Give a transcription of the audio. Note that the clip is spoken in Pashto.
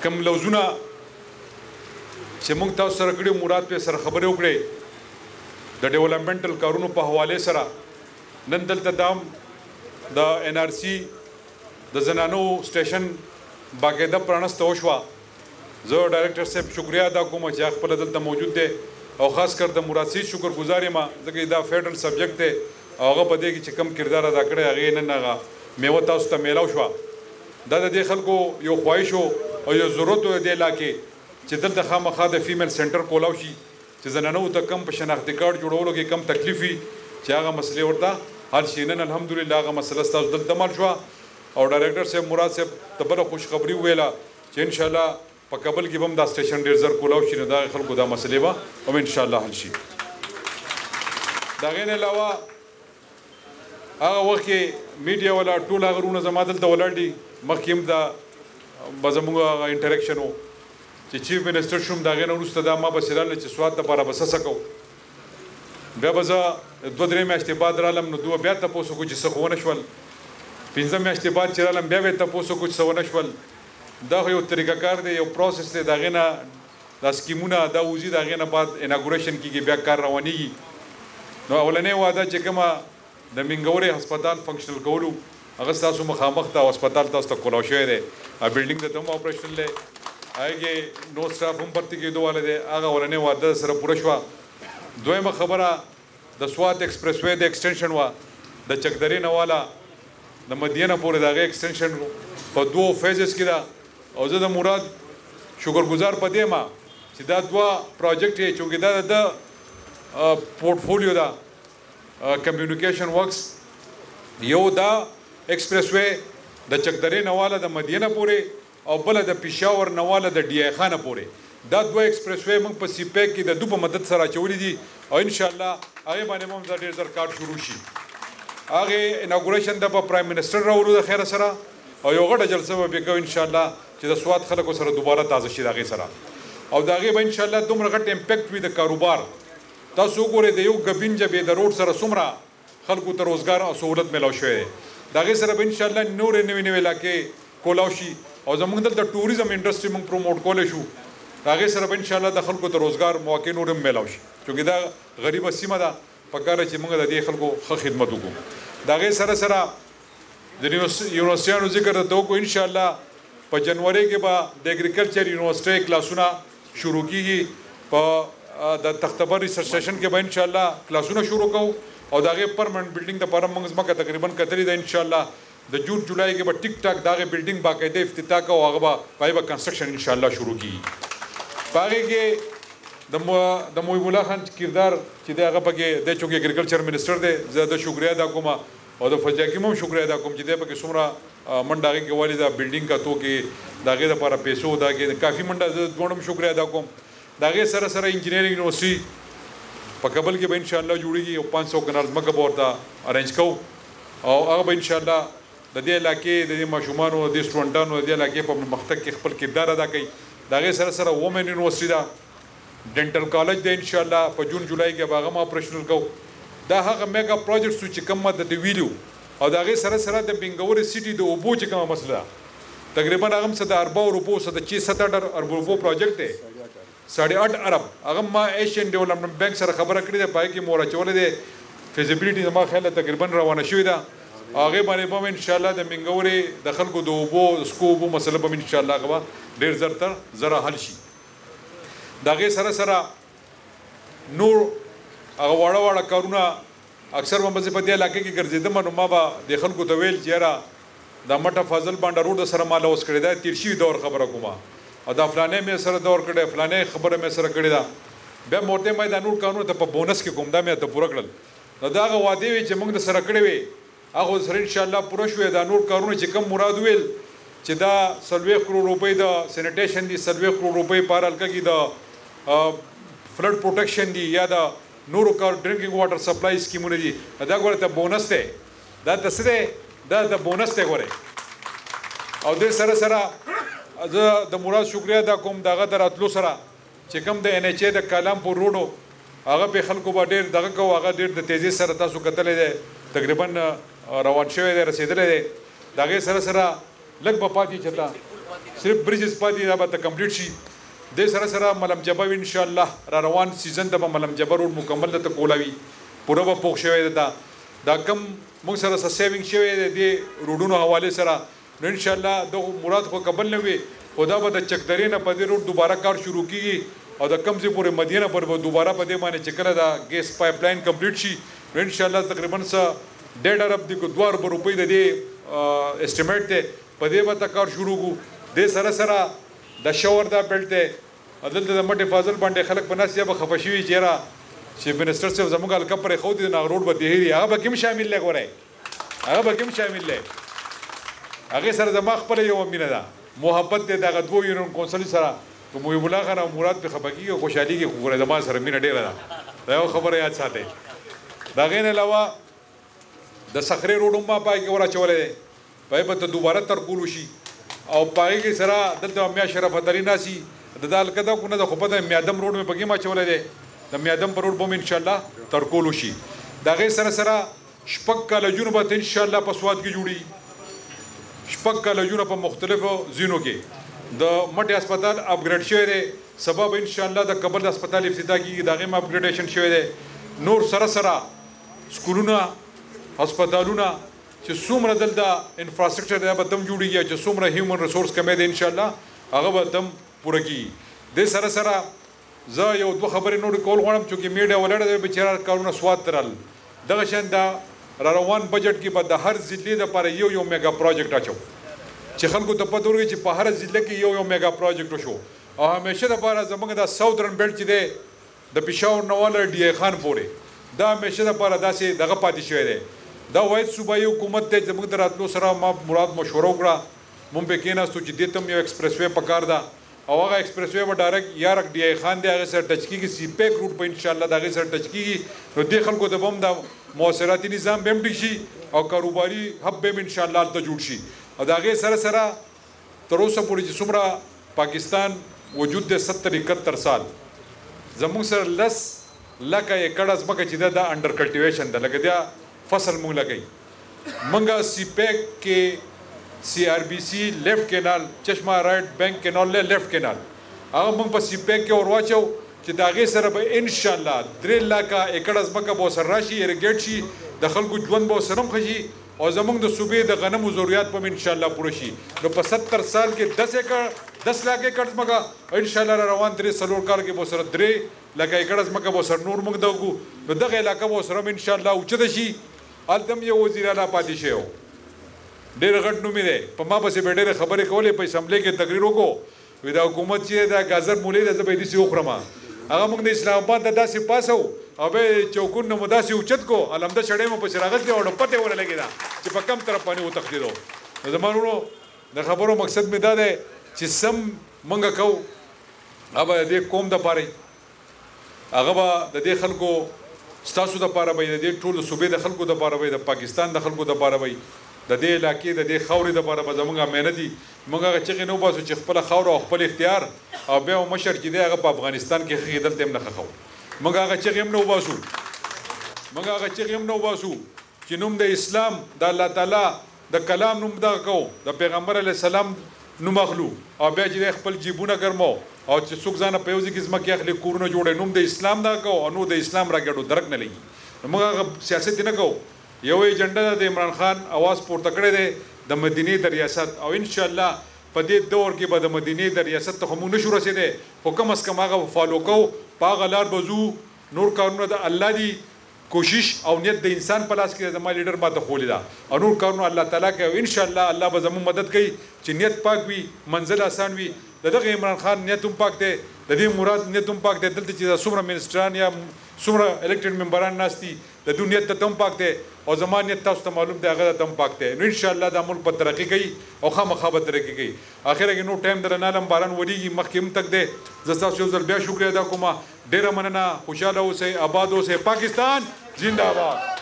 کوم لوزونه چې موږ تاسو سره کړي مراد په سره خبرې وکړې د ډیولپمنټل کارونو په حواله سره نن دلته دام د NRC د زنانو سټیشن باقاعده پرانسته وشوه زه ډایرکټر صاحب شکریا ادا کوم چې خپل دلته موجود دی او خاص کر د مراد سي شکر گزار یم ځکه دا فیډرل سبجیکټ دی هغه په دې کې چې کم کردار ادا کړی هغه نن هغه میوه تاسو ته میلاو شوه دا د دې خلکو یو خواهش او یو ضرورت و دی لاکه چې دلته خامخا د فیمیل سنټر کولاو شي چې زنانو ته کم په شناختی کارت جوړولو کې کم تکلیف وي چې هغه مسلې ورته حل شي نن الحمدلله هغه مسله تاسو دلته مل شوه او ډایرکټر صاحب مراد صاحب ته بله خوشخبري وویله چې ان شاء الله په کابل کې هم دا سټیشن ډېر زر کولاو شي نو دا خلکو دا مسلې به هم ان شاء الله حل شي د هغې نه علاوه هغه وخت کې میډیا والا ټول هغه غرونه زما دلته ولاړ دي مخکې هم دا به زموږ هغه انټریکشن و چې چیف منسټر شوم د هغې نه وروسته دا ما بس راله چې سوات دپاره به څه کوو بیا به زه 2-3 میاشتې بعد رالم نو دوه بیا تپوس وکړو چې څه خو ونه شول 5 میاشتې بعد چې رالم بیا به یې تپوس وکړو چې څه ونه شول دا خو یو طریقه کار دی یو پروسس دی د هغې نه دا سکیمونه دا وځي د هغې نه بعد اناګوریشن کېږي بیا کار روانېږي نو اولنۍ واده چې کومه د منګورې هسپتال فنکشنل کولو هغه ستاسو مخامخ ته هسپتال تاسو ته کولاو شوی دی بلډینګ ته هم اپریشنل دی هغې کې نو سټاف هم پرتې کېدو والا دی هغه اولنۍ واده سره پوره شوه دویمه خبره د سوات ایکسپریس وی د ایکسټینشن وه د چکدرې نه والا د مدینه پورې د هغې ایکسټینشن په 2 فیزز کې ده او زه د مراد شکرګزار په دې ما چې دا 2 پروجیکټ یې چونکې دا د پورټفولیو ده کمیونیکیشن ورکس یو دا ایکسپریس وی د چکدرې نه والا د مدینه پورې او بله د پېښور نه والا د ډي آی خانه پورې دا 2 ایکسپریس وی موږ په سی پیک کې د دو په مدد سره اچولي دي او انشاءالله هغې باندې هم ډېر زر کار شروع شي هغې اناګوریشن د په پرایم منسټر راولو د خیره سره او یو غټه جلسه به پرې کوو انشاءالله چې د سوات خلکو سره دوباره تازه شي د هغې سره او د هغې به انشاءالله دومره غټ امپیکټ وي د کاروبار تاسو وګورئ د یو ګبین جبې د روډ سره څومره خلکو ته روزګار او سهولت میلاو شوی دی د هغې سره به انشاءالله نورې نوې نوې علاقې کولاو شي او زموږ دلته ټوریزم انډسټري موږ پروموټ کولی شو د هغې سره به انشاءالله د خلکو ته روزګار مواقع نور هم میلاو شي چونکې دا غریبه سیمه ده پکار ده چې موږ د دې خلکو ښه خدمت وکړو د هغې سره سره د یونیورسټیانو ذکر درته وکړو انشاءالله په جنوري کې به د اګریکلچر یونیورسټۍ کلاسونه شروع کیږي په د تختبر ریسرچ سټیشن کې به انشاءالله کلاسونه شروع کوو او د هغې پرمنټ بلډینګ دپاره موږ ځمکه تقریبا کتلې ده انشاءالله د جون جولای کې به ټیک ټاک د هغې بلډینګ باقاعده افتتاح کوو هغه به پای به کنسټرکشن انشاءالله شروع کیږي په هغې کې د محیب الله خان کردار چې دی هغه پکې دی چونکې اګریکلچر منسټر دی زه د شکریه ادا کوم او د فضل حکیم هم شکریه ادا کوم چې دی پکې څومره منډه هغې کې والي ده بلډینګ کتو کې د هغې دپاره پیسو د هغې کافي منډه زه دواړه هم شکریه ادا کوم د هغې سره سره انجینرینګ یونیورسټي په کابل کې به انشاءالله جوړېږي او 500 کنال ځمکه به ورته ارینج کوو او هغه به انشاءالله د دې علاقې د دې ماشومانو د دې سټوډنټانو د دې علاقې په پرمختګ کې خپل کردار ادا کوي د هغې سره سره وومن یونیورسټي ده ډینټل کالج دی انشاءالله په جون جولای کې به هغه هم اپریشنل کوو دا هغه میګا پروجیکټس چې کوم ما د ویلو او د هغې سره سره د بنګورې سیټي د اوبو چې کومه مسله ده تقریبا هغه هم څه د اربو روپو څه د 7 ارب روپو پروجیکټ دی 8.5 ارب هغه ما ایشین ډیولپمنټ بینک سره خبره کړې ده پای کې مور اچولې ده فیزیبیلیټي زما خیال تقریبا روانه شوې ده هغې باندې به انشاءالله د منګورې د خلکو د اوبو سکو اوبو مسله به انشاءالله هغه به ډېر زر تر زره حل شي د هغې سره سره نور هغه واړه واړه کارونه اکثر به زه په دې علاقې کې ګرځېدم نو ما به د خلکو ته ویل چې یاره دا مټه فاضل بانډه روډ سره ما لوس کړې ده تېر شوي دور خبره کوم او دا فلانې مې سره دور کړی فلانې خبره مې سره کړې ده بیا مې ورته وایي دا نور کارونه ته په بونس کې کوم دا مې ته پوره کړل نو دا هغه وعدې وې چې موږ د سره کړې وې هغه سره انشاءالله پوره شوې دا نور کارونه چې کم مراد ویل چې دا 40 کروڑ روپۍ د سینیټیشن دي 40 کروڑ روپۍ په هر حلقه کې د فلډ پروټیکشن دي یا د نورو کار ډرینکینګ واټر سپلای سکیمونه دي دا ګوره ته بونس دی دا د څه دی دا د بونس دی ګورې او دې سره سره زه د مراد شکریه ادا کوم د هغه د راتلو سره چې کوم د NHA د کالامپور روډو هغه په خلکو به ډېر دغه کوو هغه ډېر د تیزۍ سره تاسو کتلی دی تقریبا روان شوی دی رسېدلی دی د هغې سره سره لږ به پاتې چېرته صرف بریجز پاتې دا به کمپلیټ شي. د سره سره ملم جبه ان شاء الله را روان سیزن ته ملم جبه روډ مکمل ته کولاوي پوره به پوښ شوی دا کم موږ سره سیوینګ شوی دی روډونو حواله سره نو ان شاء الله د مراد خو قبل نه وي خدا به د چکدرې نه په دې روډ دوباره کار شروع کیږي او د کمزې پورې مدینه پر به دوباره په دې باندې چې کله دا ګیس پایپ لاین کمپلیټ شي نو ان شاء الله تقریبا 1.5 ارب د 2 ارب روپۍ د دې اسټیمیټ ته په دې به کار شروع کو. د سره سره د شاور دا بیلټ ته دلته د مټې فاضل باندې خلک په ناس یا به خفه شوي چېرې چیف منسټر صاحب زموږ هلکه پرې ښودي د هغه روډ به دهیري هغه به کوم شامل دی ګورئ هغه به کوم شامل دی هغې سره زما خپله یوه مینه ده محبت دی دغه دوو یونین کونسل سره که محب الله خان او مراد پرې خفه کېږي خوشحالېږي خو ګورئ زما سره مینه ډېره ده دا یو خبره یاد ساتئ. د هغې نه علاوه د صخرې روډ هم ما پای کې وراچولی دی پای به ته دوباره ترکول وشي او په هغې کې سره دلته میا شرفت علي ناسي د دا هلکه دا خو نه ده خو پته میادم روډ مې پکې ما اچولی دی د میادم په روډ به هم انشاءالله ترکول وشي. د هغې سره سره 6 کالجونه به ته انشاءالله په سواد کې جوړي 6 کالجونه په مختلفو ځینو کې د مټې هسپتال اپګریډ شوی دی سبا به انشاءالله د کابل د هسپتال افتتاح کېږي د هغې هم اپګریډیشن شوی دی. نور سره سره سکولونه هسپتالونه چې څومره دلته انفراسټرکچر دی به دم جوړېږي چې څومره هیومن ریسورس کمی دی انشاءالله هغه به دم پوره کېږي. د سره سره زه یو دوه خبرې نورې کول غواړم چونکې میډیا ولاړه دی بیچاره کارونه سواد ته رال دغه شان د را روان بجټ کې به د هر ضلعې دپاره یو میګا پروجیکټ اچو چې خلکو ته پته ورغی چې په هر ضلع کې یو میګا پروجیکټ وشو او همیشه دپاره زموږ د ساوترن بیلټ چې دی د پېښور نه واله ډي آی خان پورې دا همیشه دپاره داسې دغه پاتې شوی دی. دا واحد صوبایي حکومت دی زموږ د راتلو سره ما مراد مشوره وکړه مونږ پې کېناستو چې دې ته هم یو ایکسپریس وی پکار ده او هغه ایکسپریس وی به ډایرکټ یارک ډي آی خان دی هغې سره ټچ کېږي سی پیک روډ به انشاءالله د هغې سره ټچ کېږي نو دې خلکو ته به هم د مؤثراتي نظام به هم ټیک شي او کاروباري هب به هم انشاءالله هلته جوړ شي او د هغې سره سره تر اوسه پورې چې څومره پاکستان وجود دی 70-71 سال زموږ سره 10 لکه ایکړه ځمکه چې ده دا انډر کلټیویشن ده لکه دا فصل مونږ لګوي مونږه سی پیک کې سی آر بی سی لیفٹ کینال چشمه رائټ بینک کینال لیفٹ کینال هغه مونږ په سی پیک کې ور واچو چې د هغې سره به انشاءالله 3 لکه ایکړه ځمکه به ورسره راشي ایریګیټ شي د خلکو ژوند به ورسره هم ښه شي او زمونږ د صوبې د غنمو ضروریات به هم انشاءالله پوره شي. نو په 70 سال کې 10 لک ایکړ ځمکه انشاءالله را روان 3-4 کال کې به ورسره 3 لکه ایکړه ځمکه به ورسره نور موږ دغو نو دغه علاقه به ورسره هم انشاءالله اوچته شي. هلته هم یو وزیر اعلی پاتې شوی و ډېر غټ نوم دی په ما پسې به ډېرې خبرې کولې په اسمبلۍ کې تقریر وکړو وایي دا حکومت چې دا ګازر مولې ده زه به یې داسې وخورم هغه موږ د اسلام آباد ته داسې پاسو او به چوکون نه مو داسې اوچت کو علمده سړی مو پسې راغلی او ډپته یې ونه لګېده چې په کم طرف باندې وتښتېدو. نو زما وروڼو د خبرو مقصد مې دا دی چې سم موږ کوو هغه به د دې قوم دپاره هغه به د دې خلکو ستاسو دپاره به د دې ټول صوبې د خلکو دپاره به د پاکستان د خلکو دپاره به د دې علاقې د دې خاورې دپاره به زموږ محنت دي موږ هغه چغې نه وباسو چې خپله خاوره او خپل اختیار او بیا مشر چې دی هغه په افغانستان کې ښه دلته هم نه ښخوو موږ هغه چغې هم نه وباسو موږ هغه چغې هم نه وباسو چې نوم د اسلام د الله تعالی د کلام نوم دغه کوو د پیغمبر علیه السلام نوم اخلو او بیا چې دی خپل جیبونه ګرمو او چې څوک ځانه په یو ځای کې ځمکې اخلي کورونه جوړوي نوم د اسلام دغه کوو او نو د اسلام راګډو درک نه لګي موږ هغه سیاست نه کوو. یو ایجنډا ده د عمران خان اواز پورته کړی دی د مدینې د ریاست او انشاءالله په دې دور کې به د مدینې د ریاست ته خو موږ نشو رسېدی خو کم از کم هغه فالو کوو په هغه لار به ځو. نور کارونه د الله دي کوشش او نیت د انسان په لاس کې زما لیډر ماته ښولې ده او نور کارونه الله تعالی کوي او انشاءالله الله به زموږ مدد کوي چې نیت پاک وي منزل آسان وي. د دغه عمران خان نیت هم پاک دی د دې مراد نیت هم پاک دی دلته چې څومره منسټران یا څومره الیکټډ ممبران ناست دي د دوی نیت ته هم پاک دی او زما نیت تاسو ته معلوم دی هغه ته هم پاک دی. نو انشاءالله دا ملک په ترقي کوي او خامخا به ترقي کوي. اخره کې نو ټایم درنه عالم باران وریږي مخکې هم تک دی زه ستاسو یو ځل بیا شکریه ادا کوم ډېره مننه خوشحاله اوسئ آباد اوسئ پاکستان زنده باد.